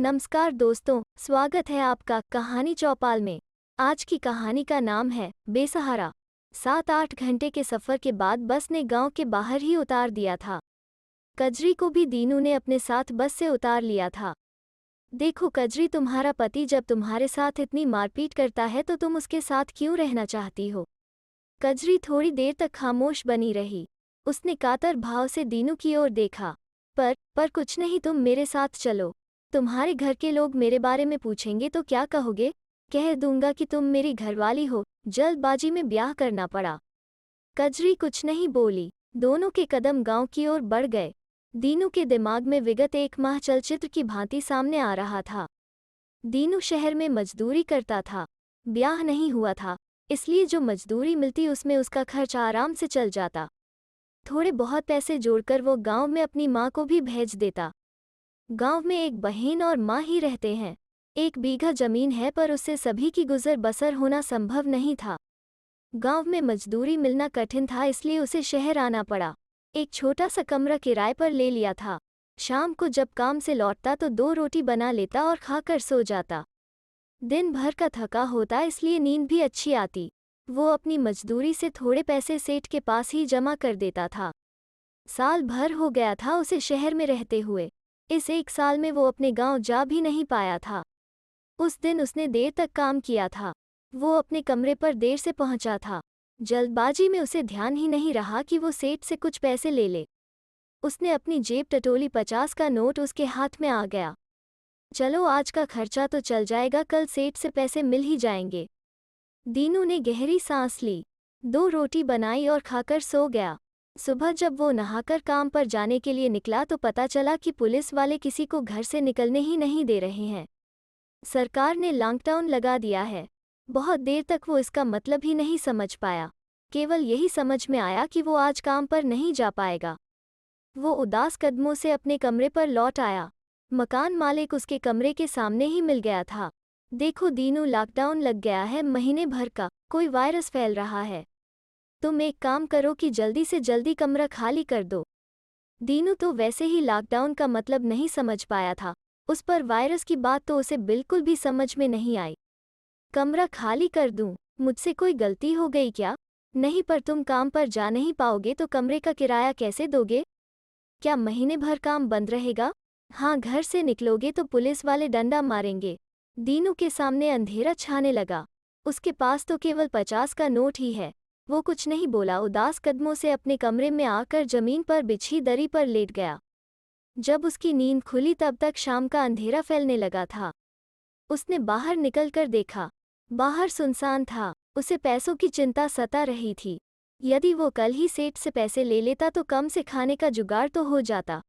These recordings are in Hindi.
नमस्कार दोस्तों, स्वागत है आपका कहानी चौपाल में। आज की कहानी का नाम है बेसहारा। 7-8 घंटे के सफ़र के बाद बस ने गांव के बाहर ही उतार दिया था। कजरी को भी दीनू ने अपने साथ बस से उतार लिया था। देखो कजरी, तुम्हारा पति जब तुम्हारे साथ इतनी मारपीट करता है तो तुम उसके साथ क्यों रहना चाहती हो? कजरी थोड़ी देर तक खामोश बनी रही। उसने कातर भाव से दीनू की ओर देखा। पर कुछ नहीं, तुम मेरे साथ चलो। तुम्हारे घर के लोग मेरे बारे में पूछेंगे तो क्या कहोगे? कह दूंगा कि तुम मेरी घरवाली हो। जल्दबाजी में ब्याह करना पड़ा। कजरी कुछ नहीं बोली। दोनों के कदम गांव की ओर बढ़ गए। दीनू के दिमाग में विगत 1 माह चलचित्र की भांति सामने आ रहा था। दीनू शहर में मजदूरी करता था। ब्याह नहीं हुआ था, इसलिए जो मजदूरी मिलती उसमें उसका खर्च आराम से चल जाता। थोड़े बहुत पैसे जोड़कर वो गांव में अपनी माँ को भी भेज देता। गांव में एक बहन और माँ ही रहते हैं। 1 बीघा जमीन है, पर उससे सभी की गुजर बसर होना संभव नहीं था। गांव में मजदूरी मिलना कठिन था, इसलिए उसे शहर आना पड़ा। एक छोटा सा कमरा किराए पर ले लिया था। शाम को जब काम से लौटता तो 2 रोटी बना लेता और खाकर सो जाता। दिन भर का थका होता, इसलिए नींद भी अच्छी आती। वो अपनी मजदूरी से थोड़े पैसे सेठ के पास ही जमा कर देता था। साल भर हो गया था उसे शहर में रहते हुए। इस 1 साल में वो अपने गांव जा भी नहीं पाया था। उस दिन उसने देर तक काम किया था। वो अपने कमरे पर देर से पहुंचा था। जल्दबाजी में उसे ध्यान ही नहीं रहा कि वो सेठ से कुछ पैसे ले ले। उसने अपनी जेब टटोली, 50 का नोट उसके हाथ में आ गया। चलो, आज का खर्चा तो चल जाएगा, कल सेठ से पैसे मिल ही जाएंगे। दीनू ने गहरी सांस ली, 2 रोटी बनाई और खाकर सो गया। सुबह जब वो नहाकर काम पर जाने के लिए निकला तो पता चला कि पुलिस वाले किसी को घर से निकलने ही नहीं दे रहे हैं। सरकार ने लॉकडाउन लगा दिया है। बहुत देर तक वो इसका मतलब ही नहीं समझ पाया। केवल यही समझ में आया कि वो आज काम पर नहीं जा पाएगा। वो उदास कदमों से अपने कमरे पर लौट आया। मकान मालिक उसके कमरे के सामने ही मिल गया था। देखो दीनू, लॉकडाउन लग गया है महीने भर का, कोई वायरस फैल रहा है। तुम एक काम करो कि जल्दी से जल्दी कमरा खाली कर दो। दीनू तो वैसे ही लॉकडाउन का मतलब नहीं समझ पाया था। उस पर वायरस की बात तो उसे बिल्कुल भी समझ में नहीं आई। कमरा खाली कर दूं? मुझसे कोई गलती हो गई क्या? नहीं, पर तुम काम पर जा नहीं पाओगे तो कमरे का किराया कैसे दोगे? क्या महीने भर काम बंद रहेगा? हाँ, घर से निकलोगे तो पुलिस वाले डंडा मारेंगे। दीनू के सामने अंधेरा छाने लगा। उसके पास तो केवल 50 का नोट ही है। वो कुछ नहीं बोला, उदास कदमों से अपने कमरे में आकर जमीन पर बिछी दरी पर लेट गया। जब उसकी नींद खुली तब तक शाम का अंधेरा फैलने लगा था। उसने बाहर निकलकर देखा। बाहर सुनसान था। उसे पैसों की चिंता सता रही थी। यदि वो कल ही सेठ से पैसे ले लेता तो कम से खाने का जुगाड़ तो हो जाता।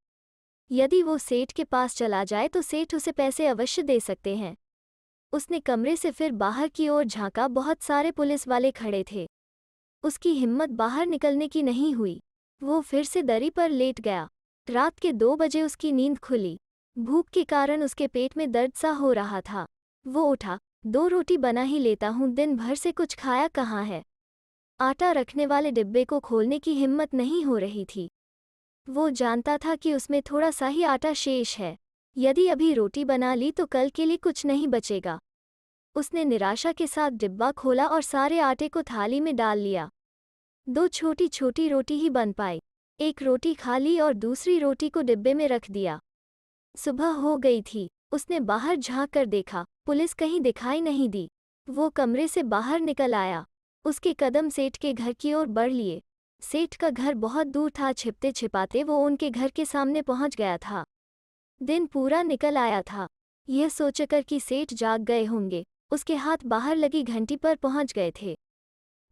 यदि वो सेठ के पास चला जाए तो सेठ उसे पैसे अवश्य दे सकते हैं। उसने कमरे से फिर बाहर की ओर झांका। बहुत सारे पुलिस वाले खड़े थे। उसकी हिम्मत बाहर निकलने की नहीं हुई। वो फिर से दरी पर लेट गया। रात के 2 बजे उसकी नींद खुली। भूख के कारण उसके पेट में दर्द सा हो रहा था। वो उठा, 2 रोटी बना ही लेता हूँ, दिन भर से कुछ खाया कहाँ है। आटा रखने वाले डिब्बे को खोलने की हिम्मत नहीं हो रही थी। वो जानता था कि उसमें थोड़ा सा ही आटा शेष है। यदि अभी रोटी बना ली तो कल के लिए कुछ नहीं बचेगा। उसने निराशा के साथ डिब्बा खोला और सारे आटे को थाली में डाल लिया। 2 छोटी छोटी रोटी ही बन पाई। 1 रोटी खा ली और दूसरी रोटी को डिब्बे में रख दिया। सुबह हो गई थी। उसने बाहर झांक कर देखा, पुलिस कहीं दिखाई नहीं दी। वो कमरे से बाहर निकल आया। उसके कदम सेठ के घर की ओर बढ़ लिए। सेठ का घर बहुत दूर था। छिपते छिपाते वो उनके घर के सामने पहुंच गया था। दिन पूरा निकल आया था। यह सोचकर कि सेठ जाग गए होंगे, उसके हाथ बाहर लगी घंटी पर पहुंच गए थे।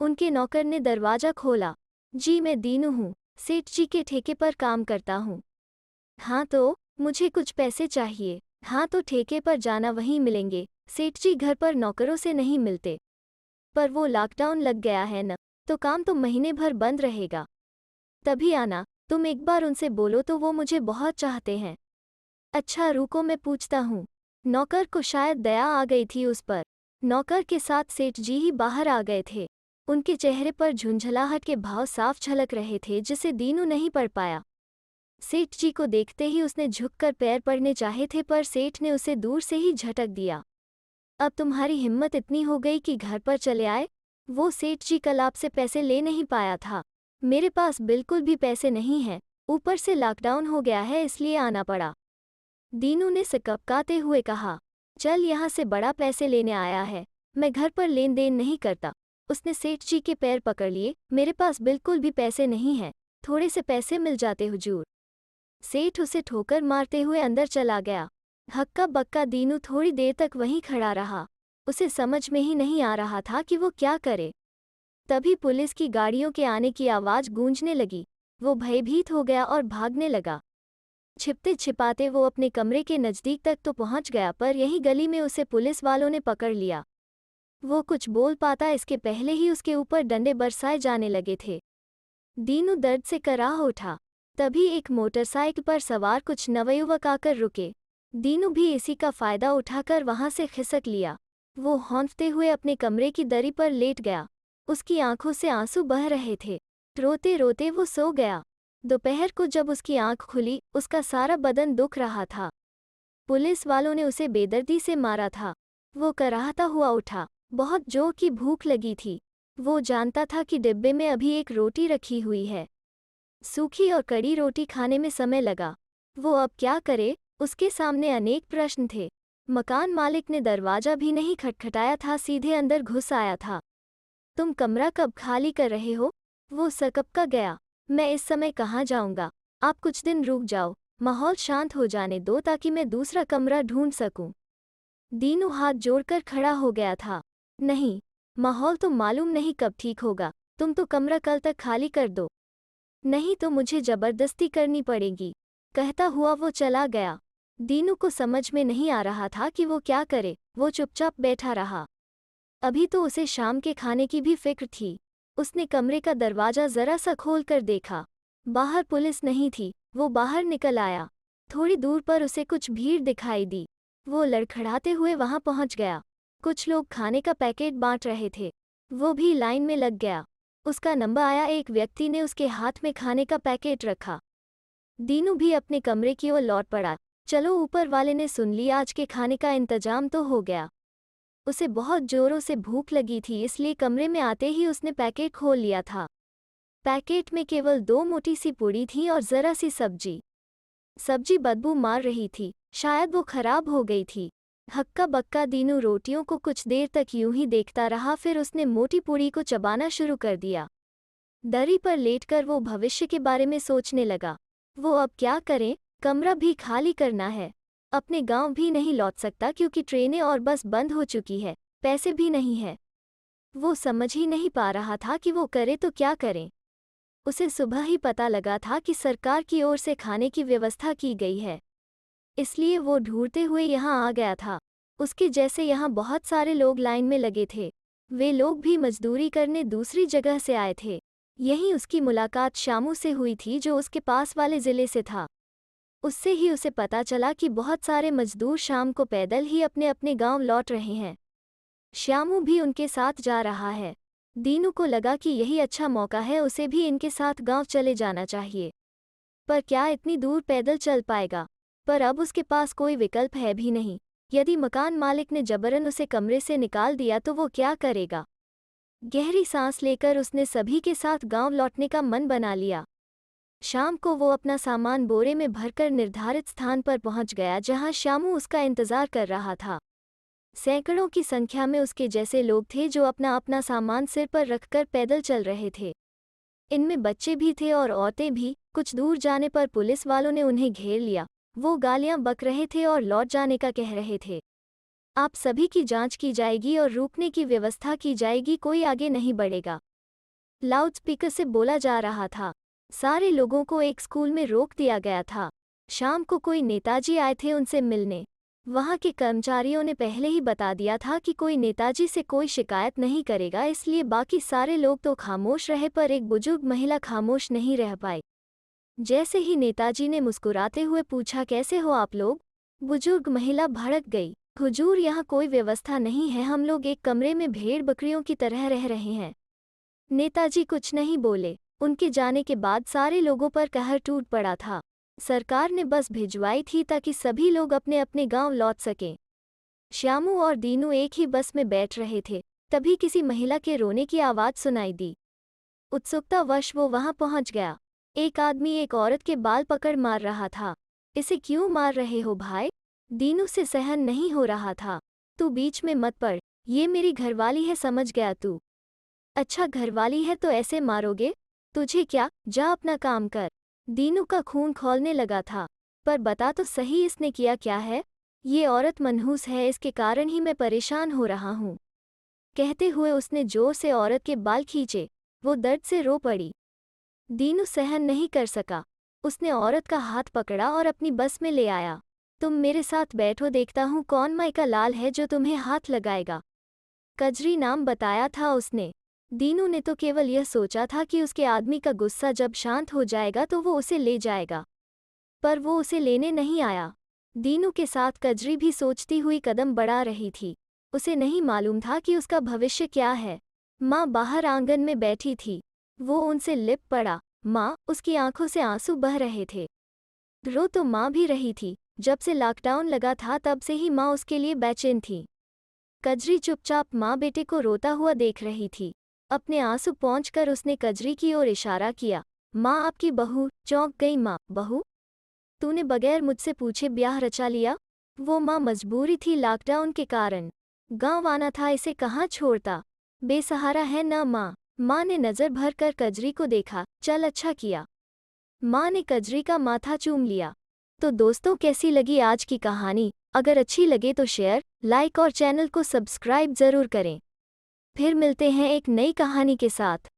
उनके नौकर ने दरवाजा खोला। जी, मैं दीनू हूँ, सेठ जी के ठेके पर काम करता हूँ। हाँ तो, मुझे कुछ पैसे चाहिए। हाँ तो ठेके पर जाना, वहीं मिलेंगे। सेठ जी घर पर नौकरों से नहीं मिलते। पर वो लॉकडाउन लग गया है न, तो काम तो महीने भर बंद रहेगा। तभी आना, तुम एक बार उनसे बोलो तो, वो मुझे बहुत चाहते हैं। अच्छा रुको, मैं पूछता हूँ। नौकर को शायद दया आ गई थी उस पर। नौकर के साथ सेठ जी ही बाहर आ गए थे। उनके चेहरे पर झुंझलाहट के भाव साफ झलक रहे थे, जिसे दीनू नहीं पढ़ पाया। सेठ जी को देखते ही उसने झुककर पैर पड़ने चाहे थे, पर सेठ ने उसे दूर से ही झटक दिया। अब तुम्हारी हिम्मत इतनी हो गई कि घर पर चले आए? वो सेठ जी कल आपसे पैसे ले नहीं पाया था। मेरे पास बिल्कुल भी पैसे नहीं हैं, ऊपर से लॉकडाउन हो गया है इसलिए आना पड़ा। दीनू ने सिकपकाते हुए कहा। चल, यहाँ से बड़ा पैसे लेने आया है, मैं घर पर लेन देन नहीं करता। उसने सेठ जी के पैर पकड़ लिए। मेरे पास बिल्कुल भी पैसे नहीं हैं, थोड़े से पैसे मिल जाते हुजूर। सेठ उसे ठोकर मारते हुए अंदर चला गया। हक्का बक्का दीनू थोड़ी देर तक वहीं खड़ा रहा। उसे समझ में ही नहीं आ रहा था कि वो क्या करे। तभी पुलिस की गाड़ियों के आने की आवाज़ गूंजने लगी। वो भयभीत हो गया और भागने लगा। छिपते छिपाते वो अपने कमरे के नज़दीक तक तो पहुंच गया, पर यही गली में उसे पुलिस वालों ने पकड़ लिया। वो कुछ बोल पाता इसके पहले ही उसके ऊपर डंडे बरसाए जाने लगे थे। दीनू दर्द से कराह उठा। तभी एक मोटरसाइकिल पर सवार कुछ नवयुवक आकर रुके। दीनू भी इसी का फायदा उठाकर वहां से खिसक लिया। वो हौंफते हुए अपने कमरे की दरी पर लेट गया। उसकी आंखों से आंसू बह रहे थे। रोते रोते वो सो गया। दोपहर को जब उसकी आंख खुली, उसका सारा बदन दुख रहा था। पुलिस वालों ने उसे बेदर्दी से मारा था। वो कराहता हुआ उठा। बहुत जोर की भूख लगी थी। वो जानता था कि डिब्बे में अभी एक रोटी रखी हुई है। सूखी और कड़ी रोटी खाने में समय लगा। वो अब क्या करे? उसके सामने अनेक प्रश्न थे। मकान मालिक ने दरवाजा भी नहीं खटखटाया था, सीधे अंदर घुस आया था। तुम कमरा कब खाली कर रहे हो? वो सकपका गया। मैं इस समय कहाँ जाऊंगा? आप कुछ दिन रुक जाओ, माहौल शांत हो जाने दो ताकि मैं दूसरा कमरा ढूंढ सकूं। दीनू हाथ जोड़कर खड़ा हो गया था। नहीं, माहौल तो मालूम नहीं कब ठीक होगा। तुम तो कमरा कल तक खाली कर दो, नहीं तो मुझे जबरदस्ती करनी पड़ेगी। कहता हुआ वो चला गया। दीनू को समझ में नहीं आ रहा था कि वो क्या करे। वो चुपचाप बैठा रहा। अभी तो उसे शाम के खाने की भी फिक्र थी। उसने कमरे का दरवाजा जरा सा खोल कर देखा। बाहर पुलिस नहीं थी। वो बाहर निकल आया। थोड़ी दूर पर उसे कुछ भीड़ दिखाई दी। वो लड़खड़ाते हुए वहां पहुंच गया। कुछ लोग खाने का पैकेट बांट रहे थे। वो भी लाइन में लग गया। उसका नंबर आया। एक व्यक्ति ने उसके हाथ में खाने का पैकेट रखा। दीनू भी अपने कमरे की ओर लौट पड़ा। चलो, ऊपर वाले ने सुन लिया, आज के खाने का इंतजाम तो हो गया। उसे बहुत जोरों से भूख लगी थी, इसलिए कमरे में आते ही उसने पैकेट खोल लिया था। पैकेट में केवल 2 मोटी सी पूड़ी थी और जरा सी सब्जी। सब्जी बदबू मार रही थी, शायद वो खराब हो गई थी। हक्का बक्का दीनू रोटियों को कुछ देर तक यूं ही देखता रहा, फिर उसने मोटी पूड़ी को चबाना शुरू कर दिया। दरी पर लेटकर वो भविष्य के बारे में सोचने लगा। वो अब क्या करे? कमरा भी खाली करना है। अपने गांव भी नहीं लौट सकता क्योंकि ट्रेनें और बस बंद हो चुकी है। पैसे भी नहीं है। वो समझ ही नहीं पा रहा था कि वो करे तो क्या करे। उसे सुबह ही पता लगा था कि सरकार की ओर से खाने की व्यवस्था की गई है, इसलिए वो ढूंढते हुए यहाँ आ गया था। उसके जैसे यहाँ बहुत सारे लोग लाइन में लगे थे। वे लोग भी मजदूरी करने दूसरी जगह से आए थे। यहीं उसकी मुलाकात शामू से हुई थी, जो उसके पास वाले ज़िले से था। उससे ही उसे पता चला कि बहुत सारे मजदूर शाम को पैदल ही अपने अपने गांव लौट रहे हैं। श्यामू भी उनके साथ जा रहा है। दीनू को लगा कि यही अच्छा मौका है, उसे भी इनके साथ गांव चले जाना चाहिए। पर क्या इतनी दूर पैदल चल पाएगा? पर अब उसके पास कोई विकल्प है भी नहीं। यदि मकान मालिक ने जबरन उसे कमरे से निकाल दिया तो वो क्या करेगा? गहरी सांस लेकर उसने सभी के साथ गांव लौटने का मन बना लिया। शाम को वो अपना सामान बोरे में भरकर निर्धारित स्थान पर पहुंच गया, जहां श्यामू उसका इंतजार कर रहा था। सैकड़ों की संख्या में उसके जैसे लोग थे जो अपना अपना सामान सिर पर रखकर पैदल चल रहे थे। इनमें बच्चे भी थे और औरतें भी। कुछ दूर जाने पर पुलिस वालों ने उन्हें घेर लिया। वो गालियां बक रहे थे और लौट जाने का कह रहे थे। आप सभी की जांच की जाएगी और रुकने की व्यवस्था की जाएगी, कोई आगे नहीं बढ़ेगा, लाउडस्पीकर से बोला जा रहा था। सारे लोगों को एक स्कूल में रोक दिया गया था। शाम को कोई नेताजी आए थे उनसे मिलने। वहां के कर्मचारियों ने पहले ही बता दिया था कि कोई नेताजी से कोई शिकायत नहीं करेगा, इसलिए बाकी सारे लोग तो खामोश रहे, पर एक बुजुर्ग महिला खामोश नहीं रह पाई। जैसे ही नेताजी ने मुस्कुराते हुए पूछा, कैसे हो आप लोग? बुजुर्ग महिला भड़क गई। हुजूर, यहाँ कोई व्यवस्था नहीं है, हम लोग एक कमरे में भेड़ बकरियों की तरह रह रहे हैं। नेताजी कुछ नहीं बोले। उनके जाने के बाद सारे लोगों पर कहर टूट पड़ा था। सरकार ने बस भिजवाई थी ताकि सभी लोग अपने अपने गांव लौट सकें। श्यामू और दीनू एक ही बस में बैठ रहे थे, तभी किसी महिला के रोने की आवाज़ सुनाई दी। उत्सुकतावश वो वहां पहुंच गया। एक आदमी एक औरत के बाल पकड़ मार रहा था। इसे क्यों मार रहे हो भाई? दीनू से सहन नहीं हो रहा था। तू बीच में मत पड़, ये मेरी घरवाली है, समझ गया तू? अच्छा घरवाली है तो ऐसे मारोगे? तुझे क्या, जा अपना काम कर। दीनू का खून खौलने लगा था। पर बता तो सही, इसने किया क्या है? ये औरत मनहूस है, इसके कारण ही मैं परेशान हो रहा हूँ। कहते हुए उसने जोर से औरत के बाल खींचे। वो दर्द से रो पड़ी। दीनू सहन नहीं कर सका। उसने औरत का हाथ पकड़ा और अपनी बस में ले आया। तुम मेरे साथ बैठो, देखता हूँ कौन माई का लाल है जो तुम्हें हाथ लगाएगा। कजरी नाम बताया था उसने। दीनू ने तो केवल यह सोचा था कि उसके आदमी का गुस्सा जब शांत हो जाएगा तो वो उसे ले जाएगा, पर वो उसे लेने नहीं आया। दीनू के साथ कजरी भी सोचती हुई कदम बढ़ा रही थी। उसे नहीं मालूम था कि उसका भविष्य क्या है। माँ बाहर आंगन में बैठी थी। वो उनसे लिप पड़ा। माँ, उसकी आंखों से आंसू बह रहे थे। रो तो माँ भी रही थी। जब से लॉकडाउन लगा था तब से ही माँ उसके लिए बेचैन थी। कजरी चुपचाप माँ बेटे को रोता हुआ देख रही थी। अपने आंसू पोंछकर उसने कजरी की ओर इशारा किया। माँ आपकी बहू। चौंक गई माँ। बहू? तूने बगैर मुझसे पूछे ब्याह रचा लिया? वो माँ मजबूरी थी, लॉकडाउन के कारण। गांव आना था, इसे कहाँ छोड़ता? बेसहारा है ना माँ? माँ ने नजर भर कर कजरी को देखा। चल अच्छा किया। माँ ने कजरी का माथा चूम लिया। तो दोस्तों, कैसी लगी आज की कहानी? अगर अच्छी लगे तो शेयर, लाइक और चैनल को सब्सक्राइब जरूर करें। फिर मिलते हैं एक नई कहानी के साथ।